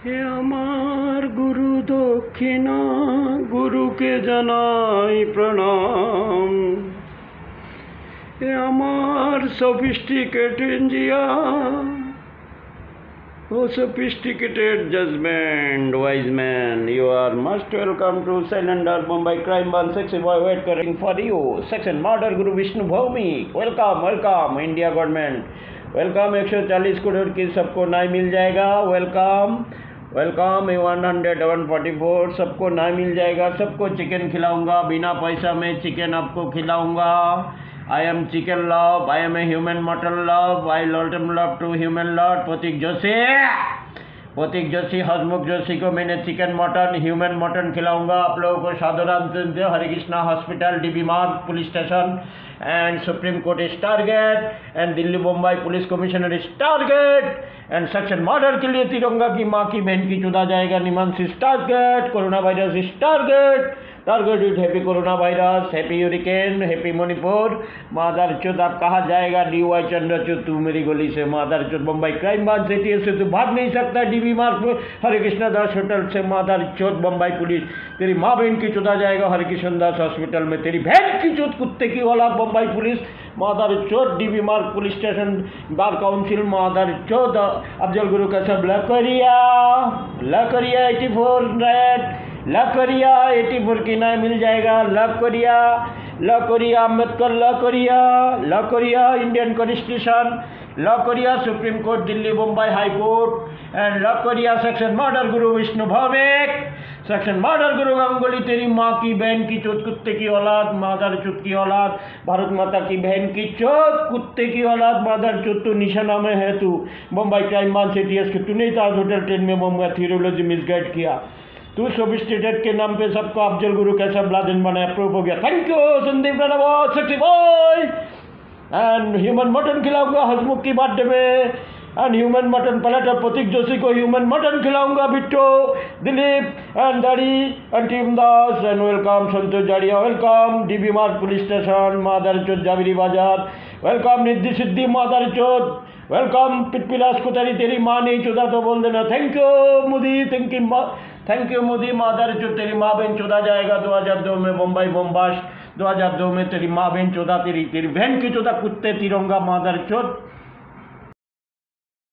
হে আমার গুরু দক্ষিণা, গুরুকে জানাই প্রণাম। হে আমার sophisticated India, oh sophisticated judgment, wise man, you are most welcome to Cylinder Mumbai Crime One Sexy Boy waiting for you. Section Murder Guru Vishnu Bhaumik, welcome, welcome India government, welcome. 140 crore की सबको न्याय मिल जाएगा। Welcome welcome 144 सबको न्याय मिल जाएगा। सबको चिकन खिलाऊंगा, बिना पैसा में चिकन आपको खिलाऊंगा। I am chicken love, I am a human mutton love, I love to human love. Pratik Joshi Hasmukh Joshi को मैंने चिकन मटन ह्यूमन मटन खिलाऊंगा। आप लोगों को साधुराम चंद्र हरे Krishna hospital, dB Marg police station and supreme court is target and Delhi Mumbai police commissioner is target and section murder के लिए तिरंगा की माँ की बहन की चुदा जाएगा। निमंस is target, corona virus is target with happy corona virus, happy hurricane, happy Manipur. मादर चौथ आप कहा जाएगा? DY चंद्रचूत तू मेरी गोली से मादर चौथ। मुंबई क्राइम ब्रांच सिटी से तू भाग नहीं सकता। डीबी मार्ग हरे कृष्णा दास होटल से मादर चौथ मुंबई पुलिस तेरी माँ बहन की चुदा जाएगा। हरे कृष्ण दास हॉस्पिटल में तेरी बहन की चौथ कुत्ते की औलाद मुंबई पुलिस मादर चौथ। DB Marg police station bar council मादर चौथ। अफजल गुरु का सब लकरिया 84 रेड लकरिया 84 की न्याय मिल जाएगा। लकरिया अम्बेडकर लकरिया इंडियन कॉन्स्टिट्यूशन लकरिया supreme court Delhi Mumbai high court and लकरिया section murder Guru Vishnu Bhowmik, section murder गुरु गंगोली तेरी माँ की बहन की चोट कुत्ते की औलाद मादर चुत की औलाद। भारत माता की बहन की चोट कुत्ते की औलाद मादर चुत। तू निशाना में है तू। मुंबई क्राइम ब्रांच सिटीएस के तूने ताज होटल ट्रेन में मुंबई थ्योरोलॉजी मिसगाइड किया। तू सोफिस्टिकेटेड के नाम पे सबको अफजल गुरु कैसा ब्लादेन बनाया, प्रूफ हो गया। Thank you Sandeep Ranawat sexy boy. And human mutton खिलाऊंगा हसमुख की बर्थडे में and human mutton platter. Pratik Joshi को ह्यूमन मटन खिलाऊंगा। बिट्टो दिलीप एंड दाड़ी and team Das and welcome Santosh Jadia, welcome DB Marg police station मादर चौथ जाविरी बाजार, वेलकम निधि सिद्धि मादर चौथ, वेलकम पिटपिलास को तेरी माँ नहीं चुदा तो बोल देना। Thank you Modi, thank you Modi. मादर चौथ तेरी माँ बहन चुदा जाएगा। 2002 में मुंबई बम ब्लास्ट, 2002 में तेरी माँ बहन चौदह तेरी बहन की चौदह कुत्ते तिरंगा मादर चौथ।